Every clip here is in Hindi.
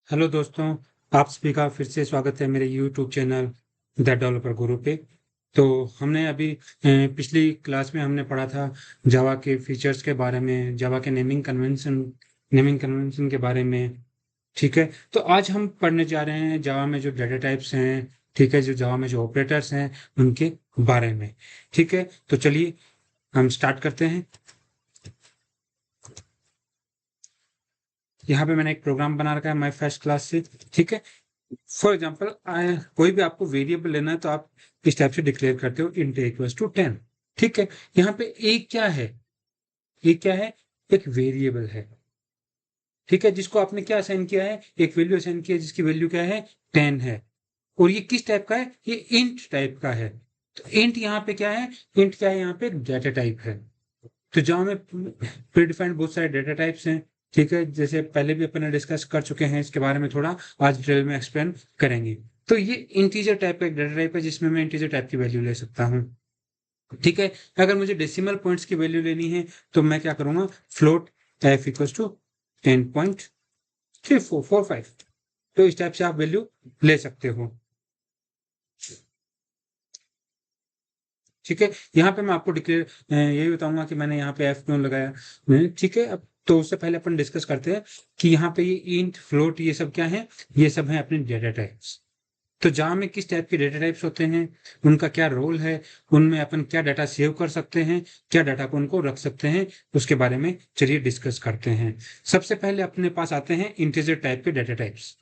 हेलो दोस्तों, आप सभी का फिर से स्वागत है मेरे यूट्यूब चैनल द डेवलपर गुरु पे। तो हमने अभी पिछली क्लास में हमने पढ़ा था जावा के फीचर्स के बारे में, जावा के नेमिंग कन्वेंशन के बारे में। ठीक है, तो आज हम पढ़ने जा रहे हैं जावा में जो डेटा टाइप्स हैं, ठीक है, जो जावा में जो ऑपरेटर्स हैं उनके बारे में। ठीक है, तो चलिए हम स्टार्ट करते हैं। यहाँ पे मैंने एक प्रोग्राम बना रखा है माई फर्स्ट क्लास से। ठीक है, फॉर एग्जाम्पल कोई भी आपको वेरिएबल लेना है तो आप इस टाइप से डिक्लेयर करते हो इंट इक्वल्स टू 10। ठीक है, यहाँ पे ए क्या है? ए क्या है? एक वेरिएबल है। ठीक है, जिसको आपने क्या असाइन किया है? एक वैल्यू असाइन किया है जिसकी वैल्यू क्या है? 10 है। और ये किस टाइप का है? ये इंट टाइप का है। तो इंट यहाँ पे क्या है? इंट क्या है? यहाँ पे डेटा टाइप है। तो जहाँ में प्रीडिफाइंड बहुत सारे डेटा टाइप्स हैं। ठीक है, जैसे पहले भी अपन ने डिस्कस कर चुके हैं, इसके बारे में थोड़ा आज डिटेल में एक्सप्लेन करेंगे। तो ये इंटीजर टाइप का एक डेटा टाइप है जिसमें मैं इंटीजर टाइप की वैल्यू ले सकता हूँ। ठीक है, अगर मुझे डेसिमल पॉइंट्स की वैल्यू लेनी है तो मैं क्या करूंगा? Float F equals to 10.3445। तो इस टाइप से आप वैल्यू ले सकते हो। ठीक है, यहाँ पे मैं आपको डिक्लेयर यही बताऊंगा कि मैंने यहाँ पे एफ क्यों लगाया। ठीक है, अब तो उससे पहले अपन डिस्कस करते हैं कि यहाँ पे ये इंट फ्लोट ये सब क्या है। ये सब है अपने डेटा टाइप्स। तो जावा में किस टाइप के डेटा टाइप्स होते हैं, उनका क्या रोल है, उनमें अपन क्या डाटा सेव कर सकते हैं, क्या डाटा को उनको रख सकते हैं, उसके बारे में चलिए डिस्कस करते हैं। सबसे पहले अपने पास आते हैं इंटीजर टाइप के डेटा टाइप्स।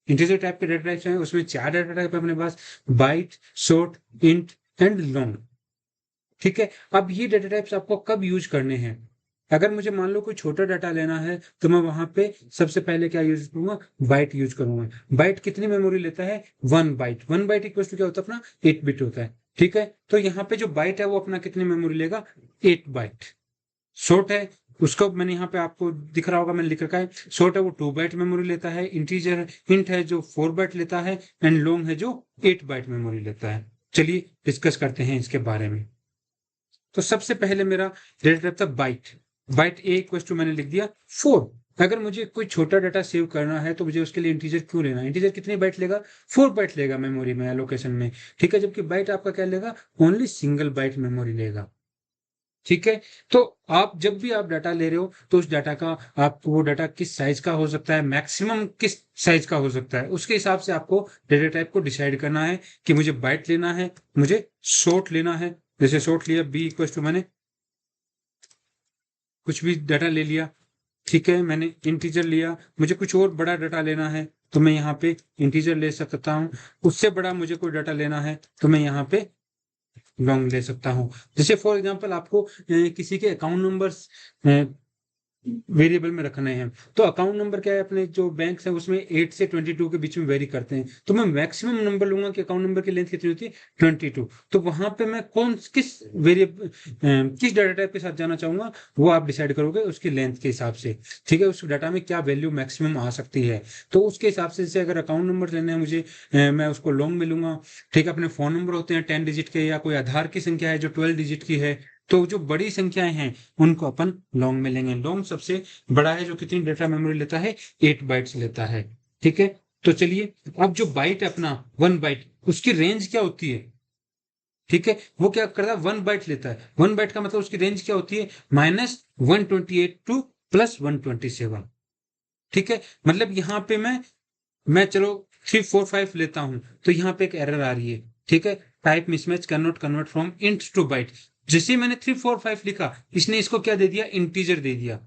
इंटीजर टाइप के डेटा टाइप्स हैं, उसमें चार डेटा टाइप है अपने पास: byte, short, int and long. ठीक है, अब ये डेटा टाइप्स आपको कब यूज करने हैं? अगर मुझे मान लो कोई छोटा डाटा लेना है तो मैं वहां पे सबसे पहले क्या यूज करूंगा? बाइट यूज करूंगा। बाइट कितनी मेमोरी लेता है? 1 बाइट। 1 बाइट इक्वल टू क्या होता है अपना? 8 बिट होता है। ठीक है, तो यहाँ पे जो बाइट है वो अपना कितनी मेमोरी लेगा? 8 बाइट। शॉर्ट है, उसको मैंने यहाँ पे आपको दिख रहा होगा, मैंने लिख रखा है। शॉर्ट है वो 2 बाइट मेमोरी लेता है। इंटीजर इंट है जो 4 बाइट लेता है। एंड लॉन्ग है जो 8 बाइट मेमोरी लेता है। चलिए डिस्कस करते हैं इसके बारे में। तो सबसे पहले मेरा डेटा टाइप था byte. Byte A equal to मैंने लिख दिया 4। अगर मुझे कोई छोटा डाटा सेव करना है तो मुझे उसके लिए इंटीजर क्यों लेना है? इंटीजर कितने बाइट लेगा? 4 बाइट लेगा मेमोरी में, लोकेशन में। ठीक है, जबकि बाइट आपका क्या लेगा? ओनली सिंगल बाइट मेमोरी लेगा। ठीक है, तो आप जब भी आप डाटा ले रहे हो तो उस डाटा का, आपको वो डाटा किस साइज का हो सकता है, मैक्सिमम किस साइज का हो सकता है, उसके हिसाब से आपको डेटा टाइप को डिसाइड करना है कि मुझे बाइट लेना है, मुझे शॉर्ट लेना है। जैसे शॉर्ट लिया बी इक्वल टू मैंने कुछ भी डाटा ले लिया। ठीक है, मैंने इंटीजर लिया। मुझे कुछ और बड़ा डाटा लेना है तो मैं यहाँ पे इंटीजर ले सकता हूँ। उससे बड़ा मुझे कोई डाटा लेना है तो मैं यहाँ पे लॉन्ग ले सकता हूँ। जैसे फॉर एग्जांपल आपको किसी के अकाउंट नंबर्स वेरिएबल में रखने हैं, तो अकाउंट नंबर क्या है, अपने जो बैंक है उसमें 8 से 22 के बीच में वेरी करते हैं। तो मैं मैक्सिमम नंबर लूंगा कि अकाउंट नंबर की लेंथ कितनी होती है? 22। तो वहां पे मैं कौन किस वेरिएबल किस डाटा टाइप के साथ जाना चाहूंगा वो आप डिसाइड करोगे उसकी लेंथ के हिसाब से। ठीक है, उस डाटा में क्या वैल्यू मैक्सिमम आ सकती है, तो उसके हिसाब से जैसे अगर अकाउंट नंबर लेना है मुझे, मैं उसको लॉन्ग में लूंगा। ठीक है, अपने फोन नंबर होते हैं 10 डिजिट के, या कोई आधार की संख्या है जो 12 डिजिट की है, तो जो बड़ी संख्याएं हैं उनको अपन लॉन्ग में लेंगे। लॉन्ग सबसे बड़ा है जो कितनी डेटा मेमोरी लेता है? 8 बाइट्स लेता है। ठीक है, तो चलिए, अब जो बाइट है अपना 1 बाइट, उसकी रेंज क्या होती है? ठीक है, वो क्या करता है? 1 बाइट लेता है। 1 बाइट का मतलब उसकी रेंज क्या होती है? -128 टू +127। ठीक है, मतलब यहाँ पे मैं चलो 345 लेता हूं तो यहाँ पे एक एरर आ रही है। ठीक है, type mismatch, can not convert from int to byte. जैसे ही मैंने 345 लिखा, इसने इसको क्या दे दिया? इंटीजर दे दिया।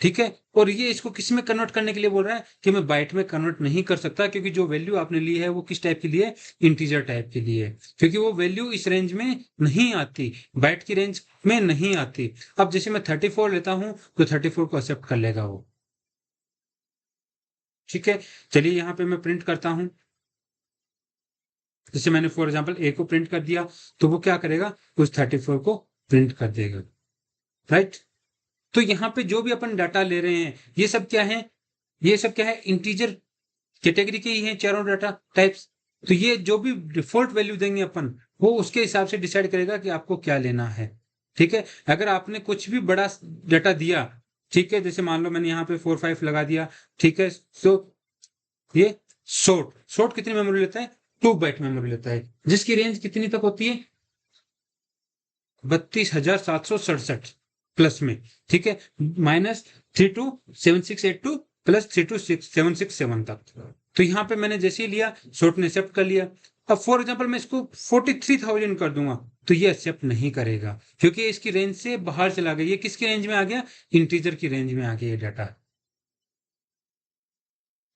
ठीक है, और ये इसको किस में कन्वर्ट करने के लिए बोल रहा है कि मैं बाइट में कन्वर्ट नहीं कर सकता, क्योंकि जो वैल्यू आपने ली है वो किस टाइप की ली है? इंटीजर टाइप की ली है, क्योंकि वो वैल्यू इस रेंज में नहीं आती, बाइट की रेंज में नहीं आती। अब जैसे मैं 34 लेता हूं तो 34 को एक्सेप्ट कर लेगा वो। ठीक है, चलिए यहाँ पे मैं प्रिंट करता हूं। जैसे मैंने फॉर एग्जाम्पल ए को प्रिंट कर दिया तो वो क्या करेगा? उस 34 को प्रिंट कर देगा। राइट, तो यहाँ पे जो भी अपन डाटा ले रहे हैं ये सब क्या है? ये सब क्या है? इंटीजर कैटेगरी के ही हैं चारों डाटा टाइप्स। तो ये जो भी डिफॉल्ट वैल्यू देंगे अपन, वो उसके हिसाब से डिसाइड करेगा कि आपको क्या लेना है। ठीक है, अगर आपने कुछ भी बड़ा डाटा दिया, ठीक है, जैसे मान लो मैंने यहाँ पे 4 5 लगा दिया। ठीक है, तो ये शॉर्ट कितनी मेमोरी लेता है, 2 बाइट मेमोरी लेता है, जिसकी रेंज कितनी तक होती है, 32,767 प्लस में, ठीक है, -327682 प्लस 32767 तक। तो यहाँ पे मैंने जैसे ही लिया, शॉर्ट ने एक्सेप्ट कर लिया। अब फॉर एग्जांपल मैं इसको 43,000 कर दूंगा तो ये एक्सेप्ट नहीं करेगा, क्योंकि इसकी रेंज से बाहर चला गया। ये किसकी रेंज में आ गया, इंटीजर की रेंज में आ गया ये डाटा।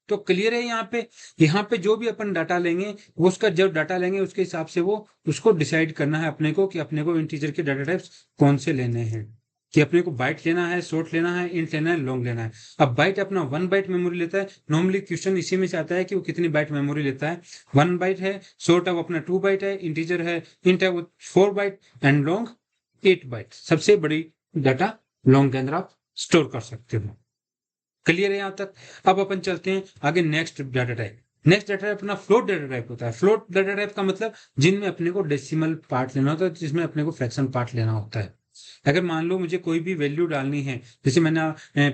तो क्लियर है यहाँ पे जो भी अपन डाटा लेंगे, वो उसका जब डाटा लेंगे उसके हिसाब से वो उसको डिसाइड करना है अपने को, कि अपने को इंटीजर के डाटा टाइप्स कौन से लेने हैं, कि अपने को बाइट लेना है, शॉर्ट लेना है, इंट लेना है, लॉन्ग लेना है। अब बाइट अपना 1 बाइट मेमोरी लेता है। नॉर्मली क्वेश्चन इसी में चाहता है कि वो कितनी बाइट मेमोरी लेता है। 1 बाइट है, शॉर्ट है वो अपना 2 बाइट है, इंटीजर है, इंट है वो 4 बाइट, एंड लॉन्ग 8 बाइट। सबसे बड़ी डाटा लॉन्ग के अंदर आप स्टोर कर सकते हो। क्लियर है यहाँ तक। अब अपन चलते हैं आगे next data type. Next data type अपना फ्लोट डाटा टाइप होता है। फ्लोट डाटा टाइप का मतलब जिनमें अपने को डेसिमल पार्ट लेना होता है, जिसमें अपने को फ्रैक्शन पार्ट लेना होता है। अगर मान लो मुझे कोई भी वैल्यू डालनी है, जैसे मैंने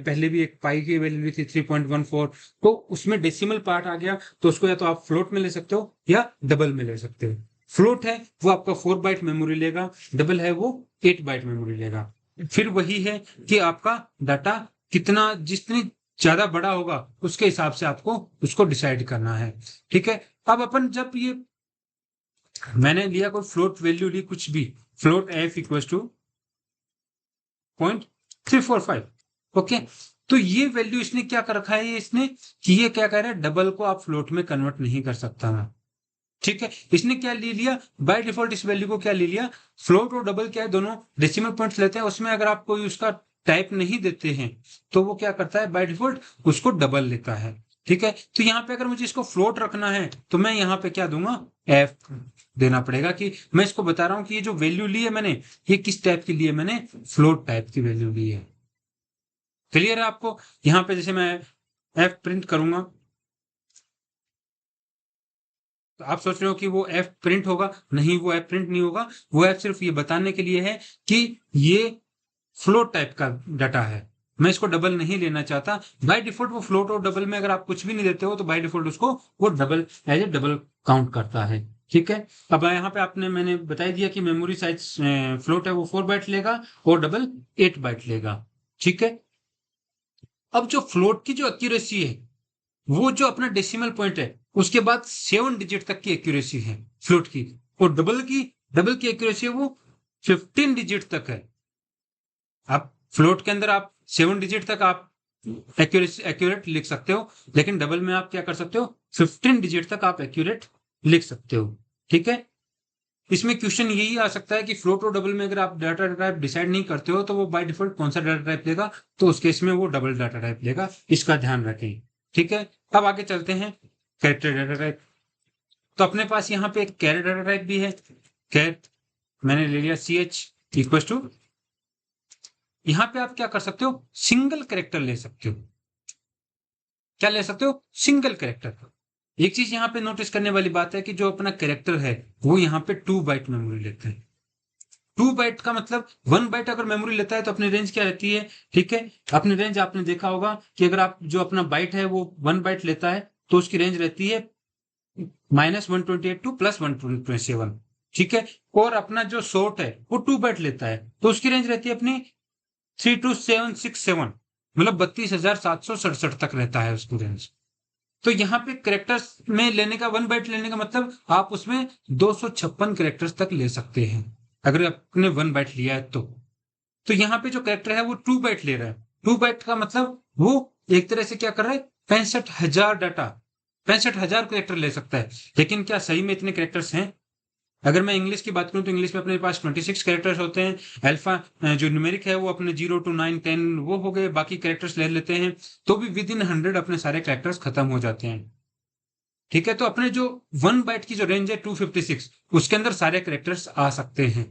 पहले भी एक पाई की वैल्यू ली थी 3.14, तो उसमें डेसिमल पार्ट आ गया, तो उसको या तो आप फ्लोट में ले सकते हो या डबल में ले सकते हो। फ्लोट है वो आपका 4 बाइट मेमोरी लेगा, डबल है वो 8 बाइट मेमोरी लेगा। फिर वही है कि आपका डाटा कितना, जितनी ज्यादा बड़ा होगा उसके हिसाब से आपको उसको डिसाइड करना है, ठीक है। अब अपन जब ये मैंने लिया कोई फ्लोट वैल्यू ली, कुछ भी float f equal to 0.345, okay. तो ये वैल्यू इसने क्या कर रखा है, इसने कि ये क्या कह रहा है, डबल को आप फ्लोट में कन्वर्ट नहीं कर सकता मैं, ठीक है। इसने क्या ले लिया बाय डिफॉल्ट, इस वैल्यू को क्या ले लिया, फ्लोट और डबल क्या है, दोनों डेसिमल पॉइंट्स लेते हैं। उसमें अगर आप कोई उसका टाइप नहीं देते हैं तो वो क्या करता है, बाय डिफॉल्ट उसको डबल लेता है, ठीक है। तो यहाँ पे अगर मुझे इसको फ्लोट रखना है तो मैं यहाँ पे क्या दूंगा, एफ देना पड़ेगा, कि मैं इसको बता रहा हूं कि ये जो वैल्यू ली है मैंने, ये किस टाइप की ली है, मैंने फ्लोट टाइप की वैल्यू ली है। क्लियर है आपको। यहाँ पे जैसे मैं एफ प्रिंट करूंगा, तो आप सोच रहे हो कि वो एफ प्रिंट होगा, नहीं वो एफ प्रिंट नहीं होगा। वो एफ सिर्फ ये बताने के लिए है कि ये फ्लोट टाइप का डाटा है, मैं इसको डबल नहीं लेना चाहता। बाय डिफॉल्ट वो फ्लोट और डबल में अगर आप कुछ भी नहीं देते हो तो बाय डिफॉल्ट उसको वो double as a double count करता है, ठीक है। अब यहाँ पे आपने मैंने बता दिया कि मेमोरी साइज फ्लोट है वो 4 बाइट लेगा और डबल 8 बाइट लेगा, ठीक है। अब जो फ्लोट की जो एक्यूरेसी है, वो जो अपना डेसिमल पॉइंट है उसके बाद 7 डिजिट तक की एक्यूरेसी है फ्लोट की, और डबल की एक्यूरेसी है वो 15 डिजिट तक है। आप फ्लोट के अंदर आप 7 डिजिट तक आप एक्यूरेट लिख सकते हो, लेकिन डबल में आप क्या कर सकते हो, 15 डिजिट तक आप एक्यूरेट लिख सकते हो, ठीक है। इसमें क्वेश्चन यही आ सकता है कि फ्लोट और डबल में अगर आप डाटा टाइप डिसाइड नहीं करते हो तो वो बाय डिफॉल्ट कौन सा डाटा टाइप लेगा, तो उस केस में वो डबल डाटा टाइप लेगा, इसका ध्यान रखें, ठीक है। अब आगे चलते हैं कैरेक्टर डाटा टाइप। तो अपने पास यहाँ पे एक कैरेक्टर डाटा टाइप भी है। कैरेट मैंने ले लिया सी एच इक्वल टू, यहाँ पे आप क्या कर सकते हो, सिंगल कैरेक्टर ले सकते हो। क्या ले सकते हो, सिंगल कैरेक्टर। एक चीज यहाँ पे नोटिस करने वाली बात है कि जो अपना कैरेक्टर है वो यहाँ पे 2 बाइट मेमोरी लेता है। 2 बाइट का मतलब 1 बाइट अगर मेमोरी लेता है तो अपनी रेंज क्या रहती है, ठीक है। अपनी रेंज आपने देखा होगा कि अगर आप जो अपना बाइट है वो 1 बाइट लेता है तो उसकी रेंज रहती है -128 टू +127, ठीक है। और अपना जो शॉर्ट है वो 2 बाइट लेता है तो उसकी रेंज रहती है अपनी 32767, मतलब 32,767 तक रहता है उसकी रेंज। तो यहाँ पे करेक्टर्स में लेने का 1 बाइट लेने का मतलब आप उसमें 256 करेक्टर्स तक ले सकते हैं अगर आपने 1 बाइट लिया है तो यहाँ पे जो करेक्टर है वो 2 बाइट ले रहा है। 2 बाइट का मतलब वो एक तरह से क्या कर रहा है, 65,000 डाटा, 65,000 करेक्टर ले सकता है। लेकिन क्या सही में इतने करेक्टर्स हैं? अगर मैं इंग्लिश की बात करूं तो इंग्लिश में अपने पास 26 कैरेक्टर्स होते हैं। अल्फा जो न्यूमेरिक है वो अपने 0 to 9 10 वो हो गए, बाकी कैरेक्टर्स ले लेते हैं तो भी विद इन 100 अपने सारे कैरेक्टर्स खत्म हो जाते हैं, ठीक है। तो अपने जो 1 बाइट की जो रेंज है 256, उसके अंदर सारे कैरेक्टर्स आ सकते हैं।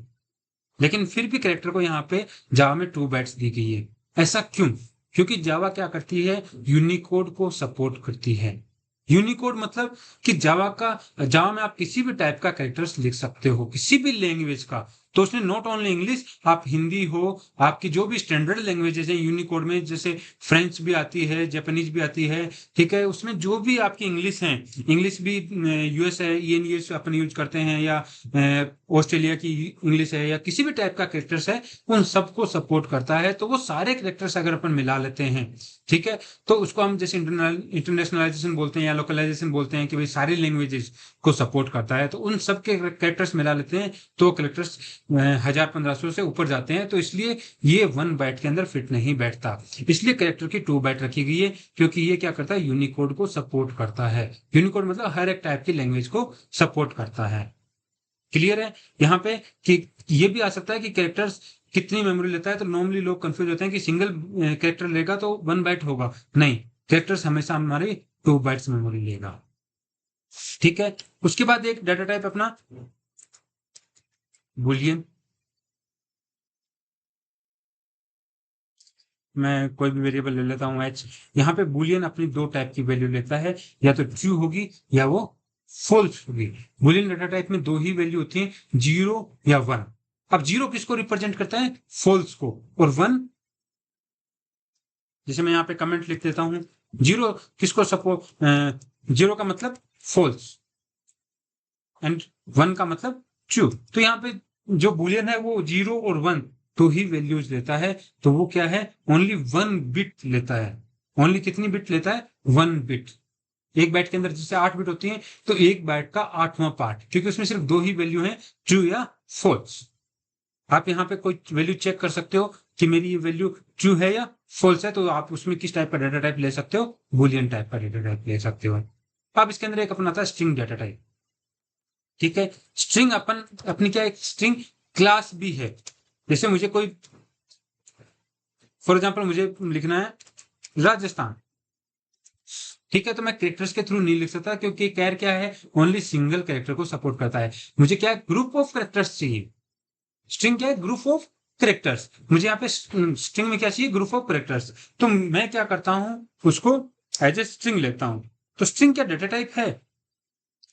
लेकिन फिर भी कैरेक्टर को यहाँ पे जावा में 2 बाइट्स दी गई है। ऐसा क्यों? क्योंकि जावा क्या करती है, यूनिकोड को सपोर्ट करती है। यूनिकोड मतलब कि जावा में आप किसी भी टाइप का कैरेक्टर्स लिख सकते हो, किसी भी लैंग्वेज का, तो उसने नॉट ओनली इंग्लिश, आप हिंदी हो, आपकी जो भी स्टैंडर्ड लैंग्वेजेस है यूनिकोड में, जैसे फ्रेंच भी आती है, जापानीज भी आती है, ठीक है, उसमें जो भी आपकी इंग्लिश है, इंग्लिश भी यूएस है, ईएनयूएस अपन यूज करते हैं, या ऑस्ट्रेलिया की इंग्लिश है, या किसी भी टाइप का कैरेक्टर्स है, उन सबको सपोर्ट करता है। तो वो सारे कैरेक्टर्स अगर अपन मिला लेते हैं, ठीक है, तो उसको हम जैसे इंटरनेशनलाइजेशन बोलते हैं या लोकलाइजेशन बोलते हैं कि भाई सारी लैंग्वेजेस को सपोर्ट करता है, तो उन सब के कैरेक्टर्स मिला लेते हैं तो कैरेक्टर्स 1000-1500 से ऊपर जाते हैं। तो इसलिए ये 1 बाइट के अंदर फिट नहीं बैठता, इसलिए कैरेक्टर की 2 बाइट रखी गई है, क्योंकि ये क्या करता है, यूनिकोड को सपोर्ट करता है। यूनिकोड मतलब हर एक टाइप की लैंग्वेज को सपोर्ट करता है। क्लियर है यहाँ पे कि ये भी आ सकता है कि कैरेक्टर्स कितनी मेमोरी लेता है। तो नॉर्मली लोग कंफ्यूज होते हैं कि सिंगल कैरेक्टर लेगा तो 1 बाइट होगा, नहीं, कैरेक्टर्स हमेशा हमारी 2 बाइट्स मेमोरी लेगा। ठीक है, उसके बाद एक डाटा टाइप अपना बूलियन। मैं कोई भी वेरिएबल ले लेता हूं एच। यहाँ पे बूलियन अपनी 2 टाइप की वैल्यू लेता है, या तो ट्रू होगी या वो फॉल्स होगी। बूलियन डाटा टाइप में 2 ही वैल्यू होती है, 0 या 1। अब 0 किसको रिप्रेजेंट करता है, फॉल्स को, और 1, जैसे मैं यहाँ पे कमेंट लिख देता हूं, 0 किसको सपोर्ट, 0 का मतलब फॉल्स एंड 1 का मतलब ट्रू। तो यहाँ पे जो बूलियन है वो 0 और 1 तो ही वैल्यूज लेता है। तो वो क्या है, ओनली 1 बिट लेता है। ओनली कितनी बिट लेता है, 1 बिट। एक बाइट के अंदर जैसे 8 बिट होती है, तो एक बाइट का 8वां पार्ट, क्योंकि उसमें सिर्फ 2 ही वैल्यू है, ट्रू या फॉल्स। आप यहाँ पे कोई वैल्यू चेक कर सकते हो कि मेरी ये वैल्यू ट्रू है या फॉल्स है, तो आप उसमें किस टाइप का डाटा टाइप ले सकते हो, बूलियन टाइप का डाटा टाइप ले सकते हो। अब इसके अंदर एक अपना आता है स्ट्रिंग डाटा टाइप। ठीक है, स्ट्रिंग अपनी क्या, एक स्ट्रिंग क्लास भी है। जैसे मुझे कोई, फॉर एग्जाम्पल मुझे लिखना है राजस्थान, ठीक है, तो मैं कैरेक्टर्स के थ्रू नहीं लिख सकता, क्योंकि कैर क्या है, ओनली सिंगल कैरेक्टर को सपोर्ट करता है। मुझे क्या है, ग्रुप ऑफ कैरेक्टर्स चाहिए। स्ट्रिंग क्या है, ग्रुप ऑफ कैरेक्टर्स। मुझे यहाँ पे स्ट्रिंग में क्या चाहिए, ग्रुप ऑफ कैरेक्टर्स। तो मैं क्या करता हूं, उसको एज ए स्ट्रिंग लेता हूं। तो स्ट्रिंग क्या डाटा टाइप है,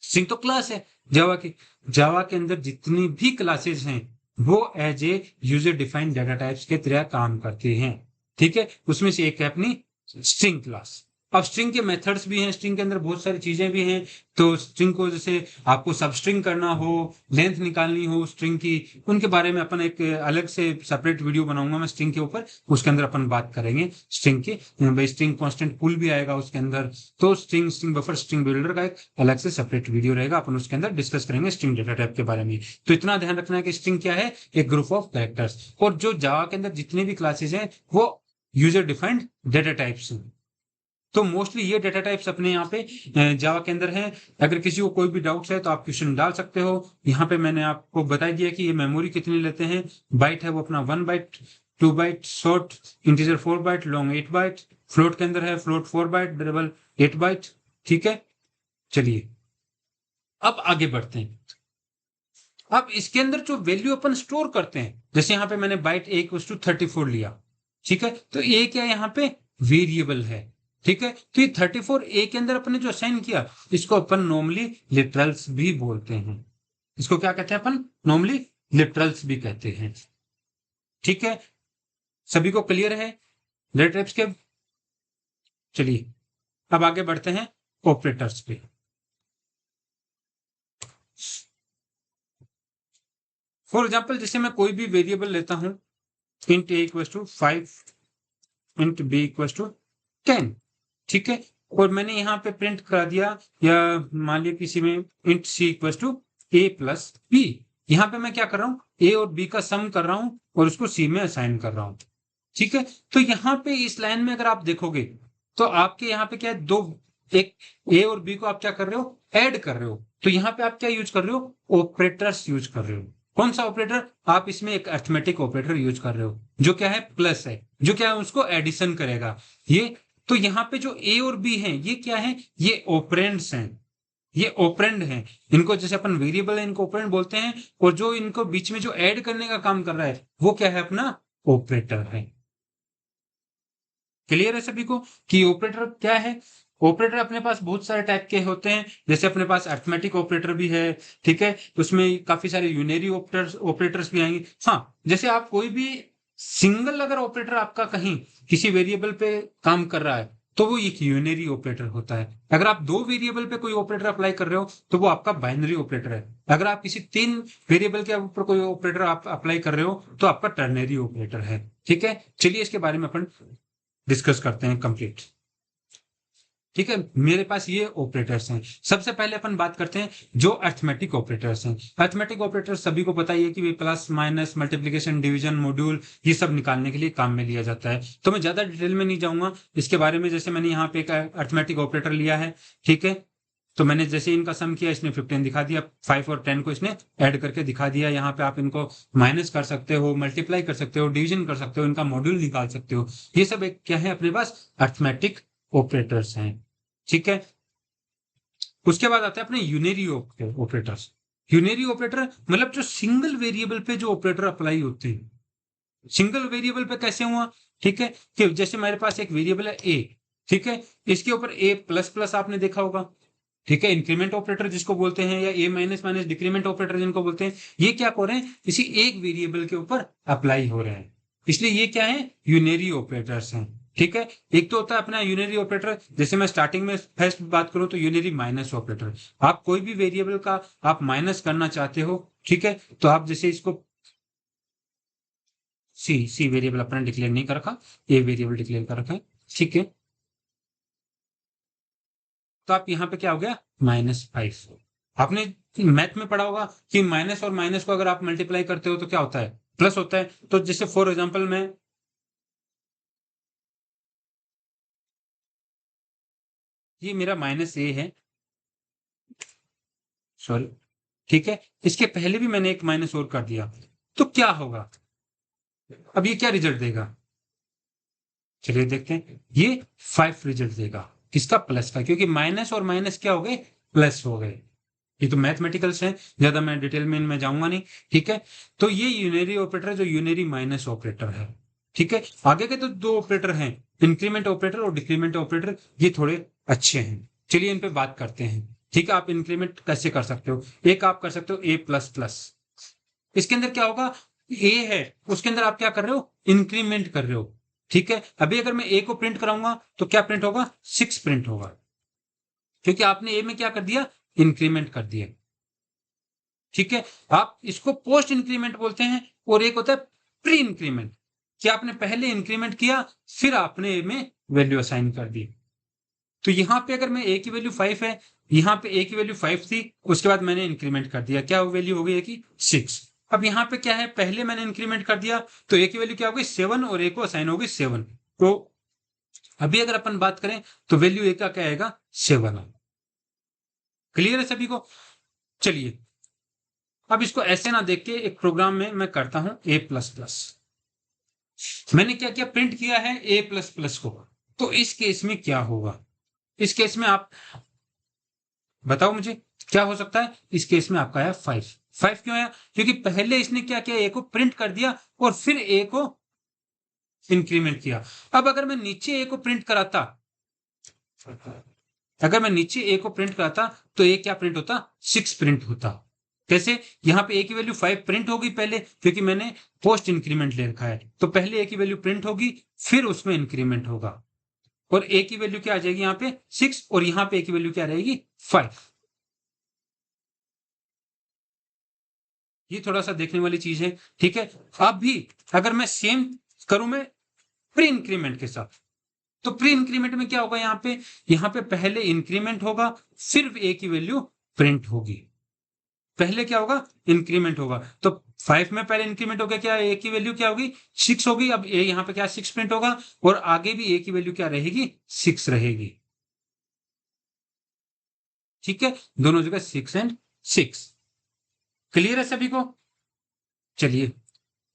स्ट्रिंग तो क्लास है जावा की। जावा के अंदर जितनी भी क्लासेस हैं वो as a user defined data types के तरह काम करती हैं। ठीक है, उसमें से एक है अपनी स्ट्रिंग क्लास। अब स्ट्रिंग के मेथड्स भी हैं, स्ट्रिंग के अंदर बहुत सारी चीजें भी हैं। तो स्ट्रिंग को जैसे आपको सब स्ट्रिंग करना हो, लेंथ निकालनी हो स्ट्रिंग की, उनके बारे में अपन एक अलग से सेपरेट वीडियो बनाऊंगा मैं स्ट्रिंग के ऊपर, उसके अंदर अपन बात करेंगे स्ट्रिंग की। भाई स्ट्रिंग कांस्टेंट पुल भी आएगा उसके अंदर। तो स्ट्रिंग बफर, स्ट्रिंग बिल्डर का एक अलग से सेपरेट वीडियो रहेगा, अपन उसके अंदर डिस्कस करेंगे स्ट्रिंग डाटा टाइप के बारे में। तो इतना ध्यान रखना है कि स्ट्रिंग क्या है, एक ग्रुप ऑफ कैरेक्टर्स। और जो जावा के अंदर जितने भी क्लासेस हैं वो यूजर डिफाइंड डाटा टाइप्स हैं। तो मोस्टली ये डाटा टाइप्स अपने यहाँ पे जावा के अंदर हैं। अगर किसी को कोई भी डाउट्स है तो आप क्वेश्चन डाल सकते हो। यहाँ पे मैंने आपको बता दिया कि ये मेमोरी कितनी लेते हैं। बाइट है वो अपना 1 byte, 2 byte, short integer 4 byte, long 8 byte, float के अंदर है फ्लोट 4 बाइट, डबल 8 बाइट। ठीक है, चलिए अब आगे बढ़ते हैं। अब इसके अंदर जो वैल्यू अपन स्टोर करते हैं, जैसे यहाँ पे मैंने बाइट ए इक्वल टू 34 लिया, ठीक है, तो ए क्या यहाँ पे वेरिएबल है। ठीक है, तो ये 34 ए के अंदर अपने जो असाइन किया, इसको अपन नॉर्मली लिटरल्स भी बोलते हैं। इसको क्या कहते हैं अपन, नॉर्मली लिटरल्स भी कहते हैं। ठीक है, सभी को क्लियर है डाटा टाइप्स के। चलिए अब आगे बढ़ते हैं ऑपरेटर्स पे। फॉर एग्जाम्पल जैसे मैं कोई भी वेरिएबल लेता हूं, int A equal to 5, int B equal to 10, ठीक है, और मैंने यहाँ पे प्रिंट करा दिया, या मान लिया किसी में int C equal to A plus B. यहाँ पे मैं क्या कर रहा हूँ, ए और बी का सम कर रहा हूँ और उसको सी में असाइन कर रहा हूँ। ठीक है, तो यहाँ पे इस लाइन में अगर आप देखोगे तो आपके यहाँ पे क्या है, दो, एक ए और बी को आप क्या कर रहे हो, ऐड कर रहे हो। तो यहाँ पे आप क्या यूज कर रहे हो, ऑपरेटर्स यूज कर रहे हो। कौन सा ऑपरेटर, आप इसमें एक अर्थमेटिक ऑपरेटर यूज कर रहे हो, जो क्या है, प्लस है, जो क्या है उसको एडिशन करेगा ये। तो यहाँ पे जो ए और बी हैं ये क्या है, ये ऑपरेंड्स हैं, ये ऑपरेंड हैं। इनको जैसे अपन वेरिएबल है इनको ऑपरेंड बोलते हैं, और जो इनको बीच में जो ऐड करने का काम कर रहा है वो क्या है, अपना ऑपरेटर है। क्लियर है सभी को कि ऑपरेटर क्या है, ऑपरेटर अपने पास बहुत सारे टाइप के होते हैं, जैसे अपने पास अरिथमेटिक ऑपरेटर भी है, ठीक है, उसमें काफी सारे यूनरी ऑपरेटर्स भी आएंगे। हाँ, जैसे आप कोई भी सिंगल अगर ऑपरेटर आपका कहीं किसी वेरिएबल पे काम कर रहा है तो वो एक यूनरी ऑपरेटर होता है। अगर आप दो वेरिएबल पे कोई ऑपरेटर अप्लाई कर रहे हो तो वो आपका बाइनरी ऑपरेटर है। अगर आप किसी तीन वेरिएबल के ऊपर कोई ऑपरेटर आप अप्लाई कर रहे हो तो आपका टर्नरी ऑपरेटर है। ठीक है, चलिए इसके बारे में अपन डिस्कस करते हैं कंप्लीट। ठीक है, मेरे पास ये ऑपरेटर्स हैं। सबसे पहले अपन बात करते हैं जो अरिथमेटिक ऑपरेटर्स हैं। अरिथमेटिक ऑपरेटर्स सभी को पता ही है कि way plus minus multiplication division module ये सब निकालने के लिए काम में लिया जाता है। तो मैं ज्यादा डिटेल में नहीं जाऊंगा इसके बारे में। जैसे मैंने यहाँ पे एक अरिथमेटिक ऑपरेटर लिया है, ठीक है, तो मैंने जैसे इनका सम किया, इसने 15 दिखा दिया, 5 और 10 को इसने ऐड करके दिखा दिया। यहाँ पे आप इनको माइनस कर सकते हो, मल्टीप्लाई कर सकते हो, डिवीजन कर सकते हो, इनका मॉड्यूल निकाल सकते हो। ये सब एक क्या है अपने पास अरिथमेटिक ऑपरेटर्स हैं। ठीक है, उसके बाद आते हैं अपने यूनरी ऑपरेटर्स। यूनरी ऑपरेटर मतलब जो सिंगल वेरिएबल पे जो ऑपरेटर अप्लाई होते हैं। सिंगल वेरिएबल पे कैसे हुआ, ठीक है, कि जैसे मेरे पास एक वेरिएबल है ए, ठीक है, इसके ऊपर ए प्लस प्लस आपने देखा होगा, ठीक है, इंक्रीमेंट ऑपरेटर जिसको बोलते हैं, या ए माइनस माइनस डिक्रीमेंट ऑपरेटर जिनको बोलते हैं। ये क्या कर रहे हैं, किसी एक वेरिएबल के ऊपर अप्लाई हो रहे हैं, इसलिए ये क्या है, यूनरी ऑपरेटर्स हैं। ठीक है, एक तो होता है अपना यूनरी ऑपरेटर, जैसे मैं स्टार्टिंग में फर्स्ट बात करूं तो यूनरी माइनस ऑपरेटर। आप कोई भी वेरिएबल का आप माइनस करना चाहते हो, ठीक है, तो आप जैसे इसको सी वेरिएबल अपना डिक्लेयर नहीं कर रखा, ए वेरिएबल डिक्लेयर कर रखा है, ठीक है, तो आप यहाँ पे क्या हो गया, -5। आपने मैथ में पढ़ा होगा कि माइनस और माइनस को अगर आप मल्टीप्लाई करते हो तो क्या होता है, प्लस होता है। तो जैसे फॉर एग्जाम्पल में ये मेरा -a है, सॉरी, ठीक है, इसके पहले भी मैंने एक माइनस और कर दिया, तो क्या होगा, अब ये क्या रिजल्ट देगा, चलिए देखते हैं। ये 5 रिजल्ट देगा, किसका, प्लस का, क्योंकि माइनस और माइनस क्या हो गए, प्लस हो गए। ये तो मैथमेटिकल्स हैं, ज्यादा मैं डिटेल में इनमें जाऊंगा नहीं। ठीक है, तो ये यूनरी ऑपरेटर जो यूनरी माइनस ऑपरेटर है। ठीक है, आगे के तो दो ऑपरेटर हैं, इंक्रीमेंट ऑपरेटर और डिक्रीमेंट ऑपरेटर, ये थोड़े अच्छे हैं। चलिए इन पे बात करते हैं। ठीक है, आप इंक्रीमेंट कैसे कर सकते हो, एक आप कर सकते हो ए प्लस प्लस। इसके अंदर क्या होगा, ए है, उसके अंदर आप क्या कर रहे हो, इंक्रीमेंट कर रहे हो। ठीक है, अभी अगर मैं ए को प्रिंट कराऊंगा तो क्या प्रिंट होगा, 6 प्रिंट होगा, क्योंकि आपने ए में क्या कर दिया, इंक्रीमेंट कर दिया। ठीक है, आप इसको पोस्ट इंक्रीमेंट बोलते हैं, और एक होता है प्री इंक्रीमेंट, कि आपने पहले इंक्रीमेंट किया फिर आपने ए में वैल्यू असाइन कर दी। तो यहां पे अगर मैं ए की वैल्यू 5 है, यहां पे ए की वैल्यू 5 थी, उसके बाद मैंने इंक्रीमेंट कर दिया, क्या वैल्यू हो गई कि 6। अब यहाँ पे क्या है, पहले मैंने इंक्रीमेंट कर दिया तो ए की वैल्यू क्या हो गई 7, और ए को असाइन हो गई 7। तो अभी अगर अपन बात करें तो वैल्यू ए का क्या आएगा, 7। क्लियर है सभी को। चलिए अब इसको ऐसे ना देख के एक प्रोग्राम में मैं करता हूं ए प्लस प्लस। मैंने क्या किया, प्रिंट किया है ए प्लस प्लस को, तो इस केस में क्या होगा, इस केस में आप बताओ मुझे क्या हो सकता है। इस केस में आपका आया 5। 5 क्यों आया, क्योंकि पहले इसने क्या किया, ए को प्रिंट कर दिया और फिर ए को इंक्रीमेंट किया। अब अगर मैं नीचे ए को प्रिंट कराता, अगर मैं नीचे ए को प्रिंट कराता तो ए क्या प्रिंट होता, 6 प्रिंट होता। कैसे, यहां पे ए की वैल्यू 5 प्रिंट होगी पहले, क्योंकि मैंने पोस्ट इंक्रीमेंट ले रखा है, तो पहले ए की वैल्यू प्रिंट होगी फिर उसमें इंक्रीमेंट होगा, और ए की वैल्यू क्या आ जाएगी यहाँ पे 6, और यहाँ पे ए की वैल्यू क्या रहेगी 5। ये थोड़ा सा देखने वाली चीज है। ठीक है, अब भी अगर मैं सेम करूं मैं प्री इंक्रीमेंट के साथ, तो प्री इंक्रीमेंट में क्या होगा, यहाँ पे पहले इंक्रीमेंट होगा फिर ए की वैल्यू प्रिंट होगी। पहले क्या होगा, इंक्रीमेंट होगा, तो 5 में पहले इंक्रीमेंट हो गया, क्या ए की वैल्यू क्या होगी 6 होगी। अब ए यहाँ पे क्या 6 प्रिंट होगा, और आगे भी ए की वैल्यू क्या रहेगी 6 रहेगी। ठीक है, दोनों जगह 6 एंड 6। क्लियर है सभी को। चलिए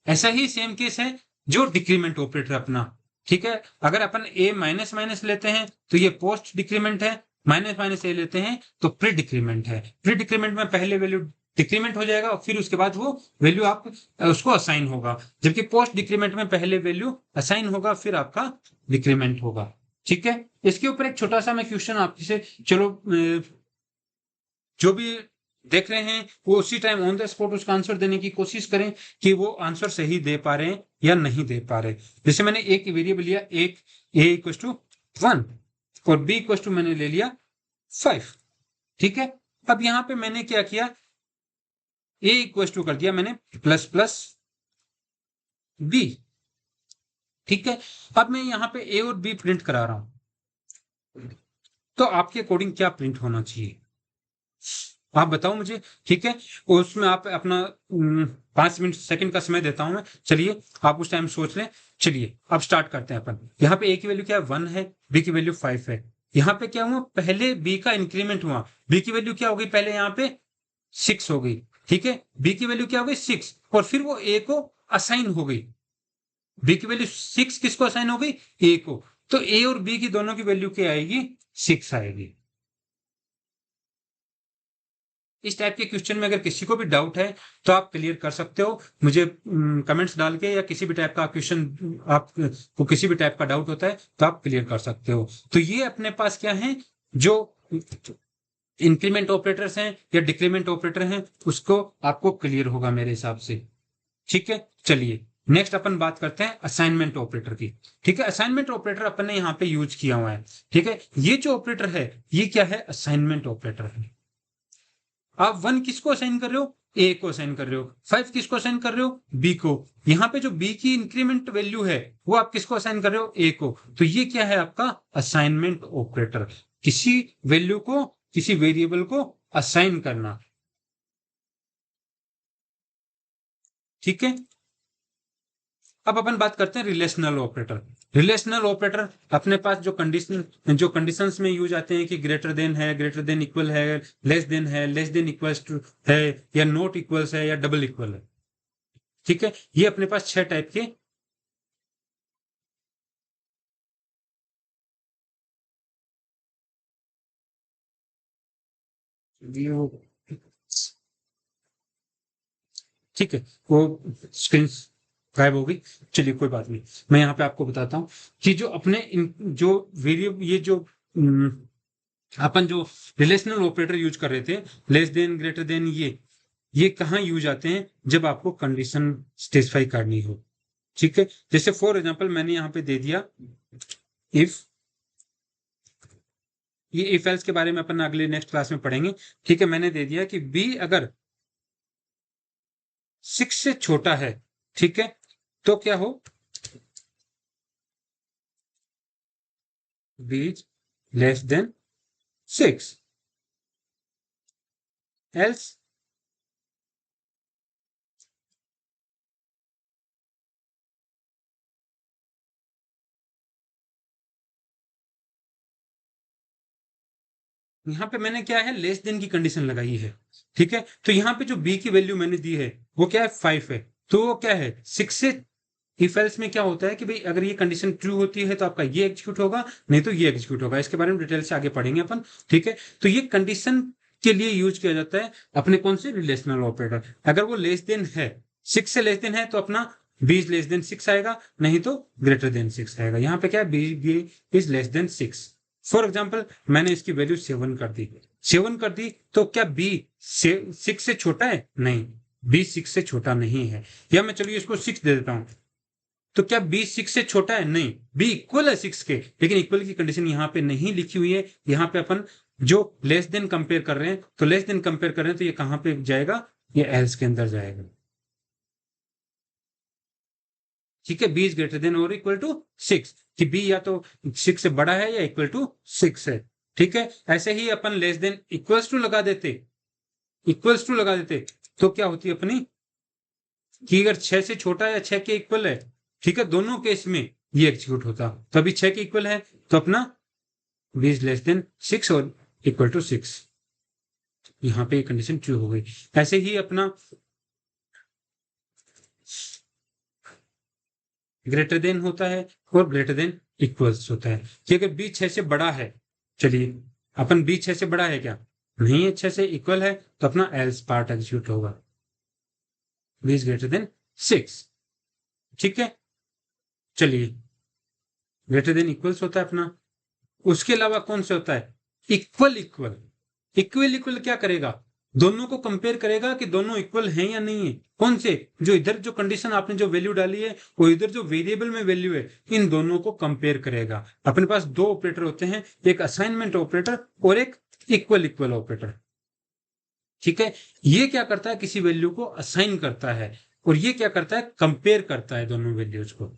ऐसा ही सेम केस है जो डिक्रीमेंट ऑपरेटर अपना। ठीक है, अगर अपन ए माइनस माइनस लेते हैं तो ये पोस्ट डिक्रीमेंट है, माइनस माइनस ए लेते हैं तो प्री डिक्रीमेंट है। प्री डिक्रीमेंट में पहले वैल्यू डिक्रीमेंट हो जाएगा और फिर उसके बाद वो वैल्यू आप उसको असाइन होगा, जबकि पोस्ट डिक्रीमेंट में पहले वैल्यू असाइन होगा फिर आपका डिक्रीमेंट होगा। ठीक है, इसके ऊपर एक छोटा सा मैं क्वेश्चन आपसे, चलो जो भी देख रहे हैं वो उसी टाइम ऑन द स्पॉट उसका आंसर देने की कोशिश करें कि वो आंसर सही दे पा रहे हैं या नहीं दे पा रहे। जैसे मैंने एक वेरिएबल लिया, एक a इक्वल टू 1 और b इक्वल टू मैंने ले लिया 5। ठीक है, अब यहां पे मैंने क्या किया, a इक्वल टू कर दिया मैंने प्लस प्लस b। ठीक है, अब मैं यहां पे a और b प्रिंट करा रहा हूं, तो आपके अकॉर्डिंग क्या प्रिंट होना चाहिए आप बताओ मुझे। ठीक है, उसमें आप अपना 5 मिनट सेकंड का समय देता हूं मैं, चलिए आप उस टाइम सोच लें। चलिए अब स्टार्ट करते हैं अपन। यहाँ पे a की वैल्यू क्या है 1 है, b की वैल्यू 5 है। यहाँ पे क्या हुआ, पहले b का इंक्रीमेंट हुआ, b की वैल्यू क्या हो गई पहले यहाँ पे 6 हो गई। ठीक है, b की वैल्यू क्या हो गई 6 और फिर वो a को असाइन हो गई। b की वैल्यू 6 किसको असाइन हो गई, a को, तो a और b की दोनों की वैल्यू क्या आएगी 6 आएगी। इस टाइप के क्वेश्चन में अगर किसी को भी डाउट है तो आप क्लियर कर सकते हो मुझे कमेंट्स डाल के, या किसी भी टाइप का क्वेश्चन आपको किसी भी टाइप का डाउट होता है तो आप क्लियर कर सकते हो। तो ये अपने पास क्या है, जो इंक्रीमेंट ऑपरेटर्स हैं या डिक्रीमेंट ऑपरेटर हैं उसको आपको क्लियर होगा मेरे हिसाब से। ठीक है, चलिए नेक्स्ट अपन बात करते हैं असाइनमेंट ऑपरेटर की। ठीक है, असाइनमेंट ऑपरेटर अपन ने यहाँ पे यूज किया हुआ है। ठीक है, ये जो ऑपरेटर है ये क्या है, असाइनमेंट ऑपरेटर है। आप 1 किसको असाइन कर रहे हो, ए को असाइन कर रहे हो। 5 किसको असाइन कर रहे हो, बी को। यहां पे जो बी की इंक्रीमेंट वैल्यू है वो आप किसको असाइन कर रहे हो, ए को। तो ये क्या है आपका असाइनमेंट ऑपरेटर, किसी वैल्यू को किसी वेरिएबल को असाइन करना। ठीक है, अब अपन बात करते हैं रिलेशनल ऑपरेटर। रिलेशनल ऑपरेटर अपने पास जो कंडीशंस में यूज आते हैं कि ग्रेटर देन है, ग्रेटर देन इक्वल है, लेस देन इक्वल्स टू है, या नॉट इक्वल्स है, या डबल इक्वल है। ठीक है, ये अपने पास 6 टाइप के वो, ठीक है, वो स्क्रीन गायब हो गई। चलिए कोई बात नहीं, मैं यहाँ पे आपको बताता हूँ कि जो अपने जो वेरिएबल ये जो अपन जो रिलेशनल ऑपरेटर यूज कर रहे थे, लेस देन ग्रेटर देन, ये कहाँ यूज आते हैं, जब आपको कंडीशन स्पेसिफाई करनी हो। ठीक है, जैसे फॉर एग्जांपल मैंने यहाँ पे दे दिया इफ, ये इफ एल्स के बारे में अपन अगले नेक्स्ट क्लास में पढ़ेंगे। ठीक है, मैंने दे दिया कि बी अगर 6 से छोटा है, ठीक है, तो क्या हो, बी लेस देन 6 एल्स यहाँ पे मैंने क्या है लेस देन की कंडीशन लगाई है। ठीक है, तो यहाँ पे जो बी की वैल्यू मैंने दी है वो क्या है 5 है, तो वो क्या है 6 से, इफ एल्स में क्या होता है कि भाई अगर ये कंडीशन ट्रू होती है तो आपका ये एग्जीक्यूट होगा, नहीं तो ये एग्जीक्यूट होगा। इसके बारे में डिटेल से आगे पढ़ेंगे अपन। ठीक है, तो ये कंडीशन के लिए यूज किया जाता है अपने कौन से रिलेशनल ऑपरेटर। अगर वो लेस देन है, 6 से लेस देन है तो अपना बी इज लेस देन 6 आएगा, नहीं तो ग्रेटर देन 6 आएगा। यहाँ पे क्या है, B is less than 6। For example मैंने इसकी वैल्यू 7 कर दी, 7 कर दी, तो क्या बी 6 से छोटा है, नहीं, बी 6 से छोटा नहीं है। या मैं चलिए इसको 6 दे देता हूं, तो क्या बी 6 से छोटा है, नहीं, बी इक्वल है 6 के, लेकिन इक्वल की कंडीशन यहाँ पे नहीं लिखी हुई है। यहाँ पे अपन जो लेस देन कंपेयर कर रहे हैं, तो लेस देन कंपेयर कर रहे हैं तो ये कहां पे जाएगा, ये एल्स के अंदर जाएगा। ठीक है, बी इज ग्रेटर देन और इक्वल टू 6, कि बी या तो 6 से बड़ा है या इक्वल टू 6 है। ठीक है, ऐसे ही अपन लेस देन इक्वल्स टू लगा देते, इक्वल्स टू लगा देते, तो क्या होती है अपनी, कि अगर 6 से छोटा या 6 के इक्वल है, ठीक है, दोनों केस में ये एग्जीक्यूट होता, तो अभी 6 के इक्वल है तो अपना बी इज लेस देन 6 और इक्वल टू 6, यहां पे कंडीशन ट्रू हो गई। ऐसे ही अपना ग्रेटर देन होता है और ग्रेटर देन इक्वल्स होता है, कि अगर बी 6 से बड़ा है, चलिए अपन बी 6 से बड़ा है क्या, नहीं है, 6 से इक्वल है, तो अपना एल्स पार्ट एग्जीक्यूट होगा, बी इज ग्रेटर देन 6। ठीक है, चलिए ग्रेटर देन इक्वल्स होता है अपना, उसके अलावा कौन से होता है? Equal equal. इक्वल इक्वल क्या करेगा? दोनों को कंपेयर करेगा कि दोनों इक्वल हैं या नहीं है। कौन से? जो इधर जो कंडीशन आपने जो वैल्यू डाली है वो इधर जो वेरिएबल में वैल्यू है, इन दोनों को कंपेयर करेगा। अपने पास दो ऑपरेटर होते हैं, एक असाइनमेंट ऑपरेटर और एक इक्वल इक्वल ऑपरेटर। ठीक है, ये क्या करता है? किसी वैल्यू को असाइन करता है, और ये क्या करता है? कंपेयर करता है दोनों वैल्यूज को।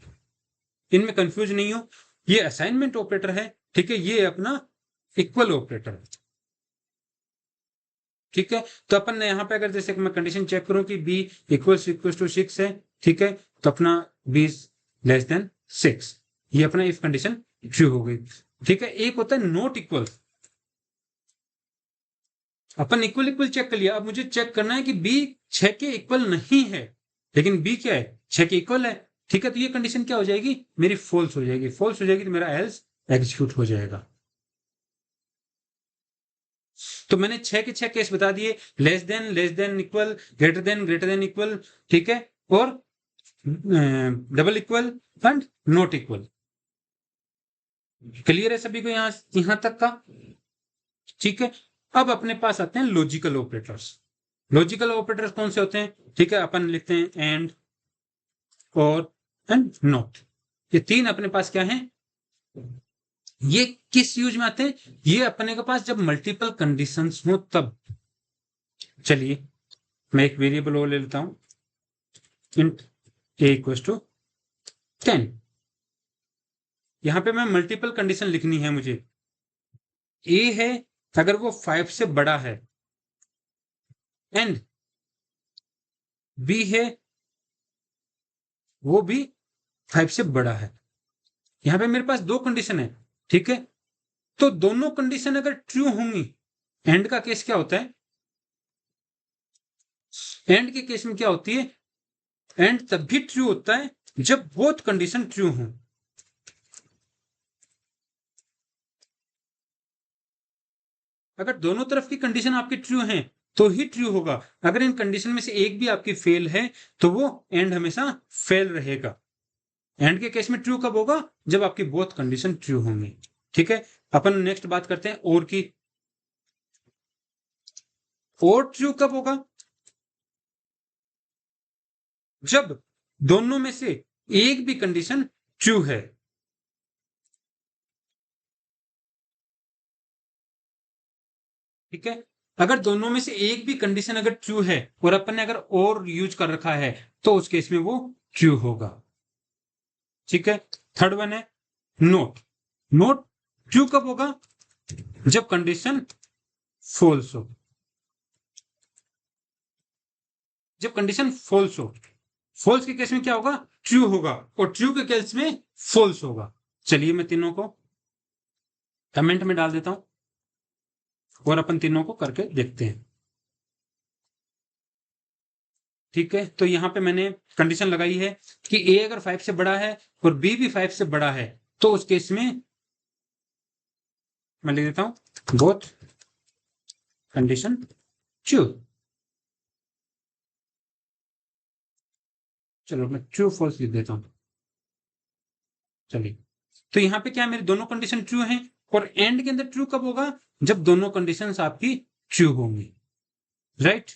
इनमें कंफ्यूज नहीं हो, ये असाइनमेंट ऑपरेटर है, ठीक है, ये अपना इक्वल ऑपरेटर है। ठीक है, तो अपन ने यहाँ पे अगर जैसे मैं कंडीशन चेक करूं कि b इक्वल्स टू 6 है, ठीक है, तो अपना b लेस देन 6, ये अपना इफ कंडीशन ट्रू हो गई। ठीक है, एक होता है नॉट इक्वल। अपन इक्वल इक्वल चेक कर लिया, अब मुझे चेक करना है कि b 6 के इक्वल नहीं है, लेकिन b क्या है? 6 के इक्वल है। ठीक है, तो ये कंडीशन क्या हो जाएगी? मेरी फॉल्स हो जाएगी। फॉल्स हो जाएगी तो मेरा एल्स एग्जीक्यूट हो जाएगा। तो मैंने 6 के 6 केस बता दिए, less than equal, greater than equal, ठीक है, और double equal and not equal. Clear है सभी को यहां तक का? ठीक है, अब अपने पास आते हैं लॉजिकल ऑपरेटर्स। लॉजिकल ऑपरेटर्स कौन से होते हैं? ठीक है, अपन लिखते हैं एंड, और एंड नॉट। ये तीन अपने पास क्या है? ये किस यूज में आते हैं? ये अपने के पास जब मल्टीपल कंडीशंस हो तब। चलिए मैं एक वेरिएबल और ले लेता हूं, इंट a इक्वल टू 10। यहां पे मैं मल्टीपल कंडीशन लिखनी है मुझे। a है अगर वो 5 से बड़ा है, एंड b है वो भी 5 से बड़ा है। यहां पे मेरे पास दो कंडीशन है, ठीक है, तो दोनों कंडीशन अगर ट्रू होंगी, एंड का केस क्या होता है? एंड के केस में क्या होती है? एंड तब भी ट्रू होता है जब बोथ कंडीशन ट्रू हों। अगर दोनों तरफ की कंडीशन आपकी ट्रू हैं तो ही ट्रू होगा। अगर इन कंडीशन में से एक भी आपकी फेल है तो वो एंड हमेशा फेल रहेगा। एंड के केस में ट्रू कब होगा? जब आपकी बोथ कंडीशन ट्रू होंगी। ठीक है, अपन नेक्स्ट बात करते हैं और की। और ट्रू कब होगा? जब दोनों में से एक भी कंडीशन ट्रू है। ठीक है, अगर दोनों में से एक भी कंडीशन अगर ट्रू है और अपन ने अगर और यूज कर रखा है तो उस केस में वो ट्रू होगा। ठीक है, थर्ड वन है नोट। नोट ट्रू कब होगा? जब कंडीशन फॉल्स हो। जब कंडीशन फॉल्स हो, फॉल्स के केस में क्या होगा? ट्रू होगा, और ट्रू के केस में फॉल्स होगा। चलिए मैं तीनों को कमेंट में डाल देता हूं और अपन तीनों को करके देखते हैं। ठीक है, तो यहां पे मैंने कंडीशन लगाई है कि a अगर 5 से बड़ा है और b भी 5 से बड़ा है तो उस केस में मैं लिख देता हूं बोथ कंडीशन ट्रू। चलो मैं ट्रू फॉल्स लिख देता हूं। चलिए, तो यहां पे क्या मेरी दोनों कंडीशन ट्रू हैं, और एंड के अंदर ट्रू कब होगा? जब दोनों कंडीशन आपकी ट्रू होंगी। राइट,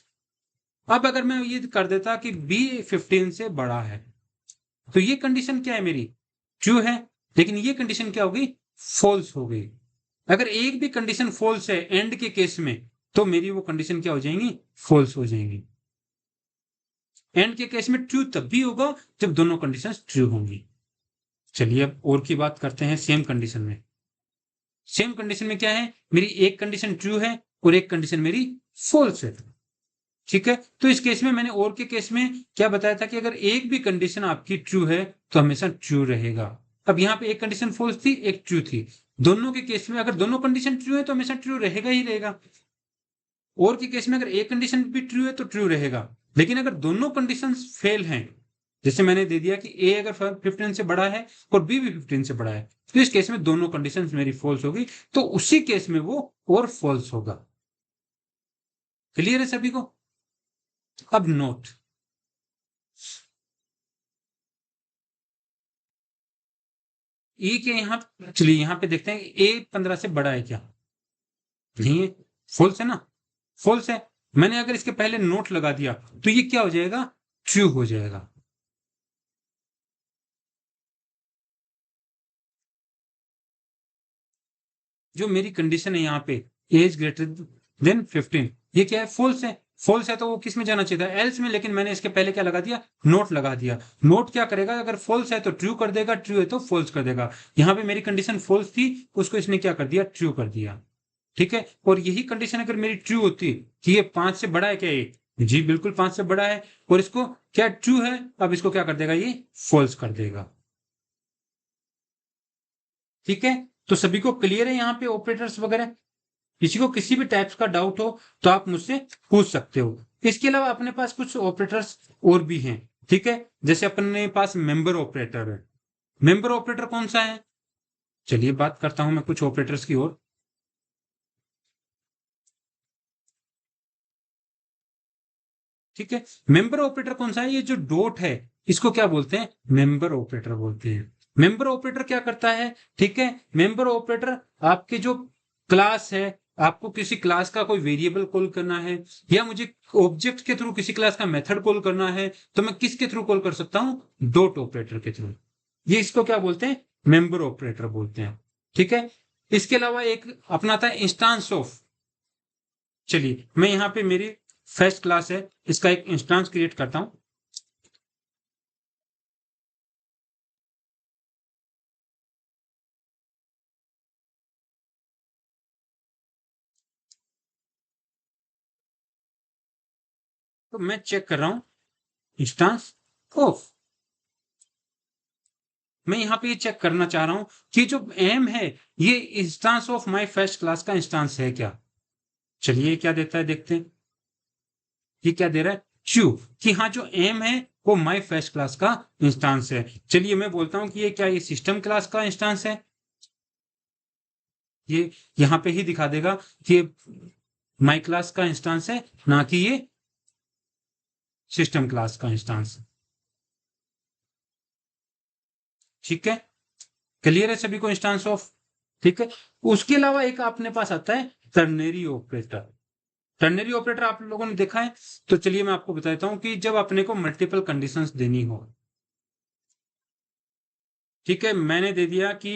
अब अगर मैं ये कर देता कि b 15 से बड़ा है तो ये कंडीशन क्या है मेरी? ट्रू है, लेकिन ये कंडीशन क्या होगी? फॉल्स हो गई। अगर एक भी कंडीशन फॉल्स है एंड के केस में तो मेरी वो कंडीशन क्या हो जाएंगी? फॉल्स हो जाएंगी। एंड के केस में ट्रू तब भी होगा जब दोनों कंडीशन ट्रू होंगी। चलिए अब और की बात करते हैं सेम कंडीशन में। सेम कंडीशन में क्या है? मेरी एक कंडीशन ट्रू है और एक कंडीशन मेरी फॉल्स है। ठीक है, तो इस केस में मैंने और के केस में क्या बताया था कि अगर एक भी कंडीशन आपकी ट्रू है तो हमेशा ट्रू रहेगा। अब यहां पे एक कंडीशन फॉल्स थी, एक ट्रू थी। दोनों के केस में अगर दोनों कंडीशन ट्रू है तो हमेशा ट्रू रहेगा ही रहेगा। और के केस में अगर एक कंडीशन भी ट्रू है तो ट्रू रहेगा, लेकिन अगर दोनों कंडीशन फेल हैं, जैसे मैंने दे दिया कि ए अगर 15 से बड़ा है और बी भी 15 से बड़ा है, तो इस केस में दोनों कंडीशन मेरी फॉल्स होगी, तो उसी केस में वो और फॉल्स होगा। क्लियर है सभी को? अब नोट, ई के यहाँ, चलिए यहाँ पे देखते हैं ए 15 से बड़ा है क्या, नहीं है, फॉल्स है ना, फॉल्स है। मैंने अगर इसके पहले नोट लगा दिया तो ये क्या हो जाएगा, ट्रू हो जाएगा। जो मेरी कंडीशन है यहाँ पे, एज ग्रेटर देन 15, ये क्या है, फॉल्स है। फॉल्स है तो वो किस में जाना चाहिए था, एल्स में, लेकिन मैंने इसके पहले क्या लगा दिया, नोट लगा दिया। नोट क्या करेगा, अगर फॉल्स है तो ट्रू कर देगा, ट्रू है तो फॉल्स कर देगा। यहाँ पे मेरी कंडीशन फॉल्स थी, उसको इसने क्या कर दिया, ट्रू कर दिया। ठीक है, और यही कंडीशन अगर मेरी ट्रू होती कि ये 5 से बड़ा है क्या, ये जी बिल्कुल 5 से बड़ा है, और इसको क्या ट्रू है, अब इसको क्या कर देगा, ये फॉल्स कर देगा। ठीक है, तो सभी को क्लियर है यहाँ पे ऑपरेटर्स वगैरह। किसी को किसी भी टाइप्स का डाउट हो तो आप मुझसे पूछ सकते हो। इसके अलावा अपने पास कुछ ऑपरेटर्स और भी हैं। ठीक है, जैसे अपने पास मेंबर ऑपरेटर है। मेंबर ऑपरेटर कौन सा है, चलिए बात करता हूं मैं कुछ ऑपरेटर्स की ओर। ठीक है, मेंबर ऑपरेटर कौन सा है, ये जो डॉट है इसको क्या बोलते हैं, मेंबर ऑपरेटर बोलते हैं। मेंबर ऑपरेटर क्या करता है, ठीक है, मेंबर ऑपरेटर आपके जो क्लास है, आपको किसी क्लास का कोई वेरिएबल कॉल करना है, या मुझे ऑब्जेक्ट के थ्रू किसी क्लास का मेथड कॉल करना है, तो मैं किसके थ्रू कॉल कर सकता हूं, डॉट ऑपरेटर के थ्रू। ये इसको क्या बोलते हैं, मेंबर ऑपरेटर बोलते हैं। ठीक है, इसके अलावा एक अपना था इंस्टांस ऑफ। चलिए मैं यहाँ पे मेरी फर्स्ट क्लास है, इसका एक इंस्टांस क्रिएट करता हूं। तो मैं चेक कर रहा हूं इंस्टांस ऑफ। मैं यहाँ पे ये चेक करना चाह रहा हूं कि जो एम है ये instance of my first class का इंस्टांस है क्या। चलिए क्या देता है देखते हैं, ये क्या दे रहा है, ट्रू, कि हाँ जो एम है वो माय फर्स्ट क्लास का इंस्टांस है। चलिए मैं बोलता हूं कि ये क्या, ये सिस्टम क्लास का इंस्टांस है। ये यहाँ पे ही दिखा देगा कि ये माई क्लास का इंस्टांस है, ना कि ये सिस्टम क्लास का इंस्टांस। ठीक है, क्लियर है सभी को इंस्टांस ऑफ। ठीक है, उसके अलावा एक अपने पास आता है टर्नरी ऑपरेटर। टर्नरी ऑपरेटर आप लोगों ने देखा है, तो चलिए मैं आपको बता देता हूं कि जब अपने को मल्टीपल कंडीशंस देनी हो। ठीक है, मैंने दे दिया कि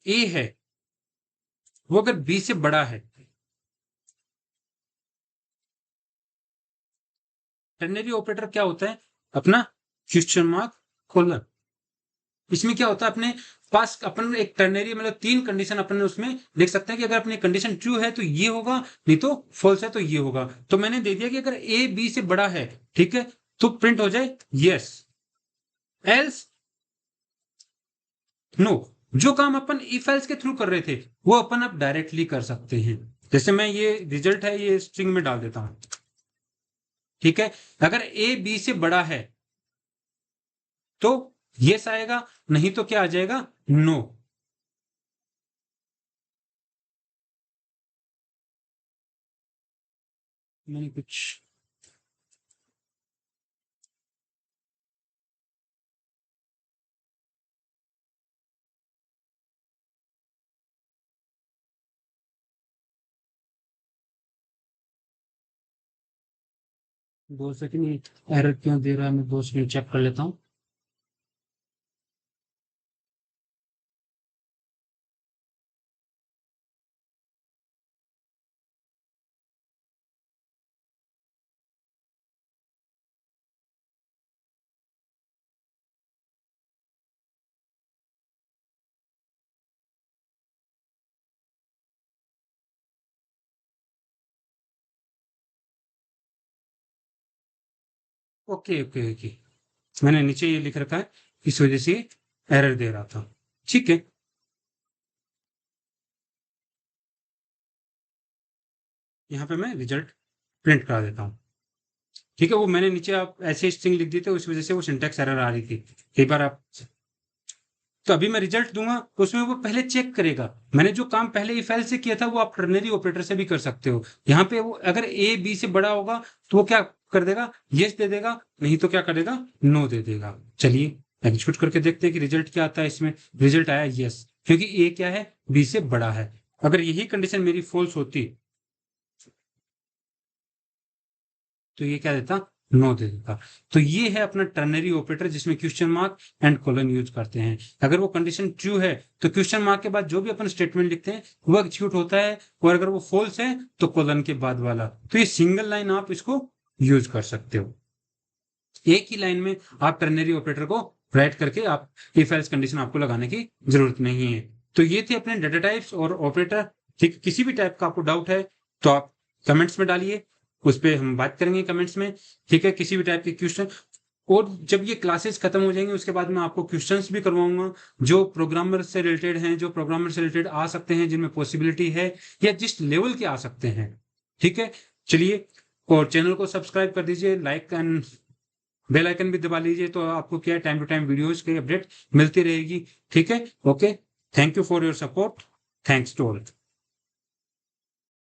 ए है वो अगर बी से बड़ा है। टर्नरी ऑपरेटर क्या होता है, अपना क्वेश्चन मार्क खोलर। इसमें क्या होता है, अपने पास अपन एक टर्नरी मतलब 3 कंडीशन अपन उसमें देख सकते हैं कि अगर अपनी कंडीशन ट्रू है तो ये होगा, नहीं तो फॉल्स है तो ये होगा। तो मैंने दे दिया कि अगर ए बी से बड़ा है, ठीक है, तो प्रिंट हो जाए यस, एल्स नो। जो काम अपन इफ एल्स के थ्रू कर रहे थे वो अपन अब डायरेक्टली कर सकते हैं। जैसे मैं ये रिजल्ट है ये स्ट्रिंग में डाल देता हूं। ठीक है, अगर ए बी से बड़ा है तो यस आएगा, नहीं तो क्या आ जाएगा, नो। मैंने कुछ 2 सेकंड, एरर क्यों दे रहा है, मैं 2 सेकंड चेक कर लेता हूँ। ओके ओके ओके, मैंने नीचे ये लिख रखा है, इस वजह से एरर दे रहा था। ठीक है, यहाँ पे मैं रिजल्ट प्रिंट करा देता हूँ। ठीक है, वो मैंने नीचे आप ऐसे स्ट्रिंग लिख दी थी, उस वजह से वो सिंटैक्स एरर आ रही थी। एक बार आप, तो अभी मैं रिजल्ट दूंगा तो उसमें वो पहले चेक करेगा। मैंने जो काम पहले इफ एल्स से किया था वो आप टर्नरी ऑपरेटर से भी कर सकते हो। यहाँ पे वो अगर ए बी से बड़ा होगा तो वो क्या कर देगा, यस दे देगा, नहीं तो क्या कर देगा, नो दे देगा। चलिए एग्जीक्यूट करके देखते हैं कि रिजल्ट क्या आता है। इसमें रिजल्ट आया यस, क्योंकि ए क्या है, बी से बड़ा है। अगर यही कंडीशन मेरी फॉल्स होती तो ये क्या देता, नो दे देता। तो ये है अपना टर्नरी ऑपरेटर जिसमें question mark and colon use करते हैं। अगर वो कंडीशन ट्रू है तो क्वेश्चन मार्क के बाद जो भी अपन स्टेटमेंट लिखते हैं वो एग्जीक्यूट होता है, और अगर वो फॉल्स है तो कोलन के बाद वाला। तो ये सिंगल लाइन आप इसको यूज कर सकते हो। एक ही लाइन में आप टर्नरी ऑपरेटर को राइट करके आप इफ एल्स कंडीशन आपको लगाने की जरूरत नहीं है। तो ये थे अपने डाटा टाइप्स और ऑपरेटर। ठीक, किसी भी टाइप का आपको डाउट है तो आप कमेंट्स में डालिए, उस पर हम बात करेंगे कमेंट्स में। ठीक है, किसी भी टाइप के क्वेश्चन। और जब ये क्लासेस खत्म हो जाएंगे उसके बाद मैं आपको क्वेश्चंस भी करवाऊंगा जो प्रोग्रामर से रिलेटेड हैं, जो प्रोग्रामर से रिलेटेड आ सकते हैं, जिनमें पॉसिबिलिटी है या जिस लेवल के आ सकते हैं। ठीक है, चलिए, और चैनल को सब्सक्राइब कर दीजिए, लाइक एंड बेल आइकन भी दबा लीजिए, तो आपको क्या है, टाइम टू टाइम वीडियोस की अपडेट मिलती रहेगी। ठीक है, okay, thank you for your support, thanks to all.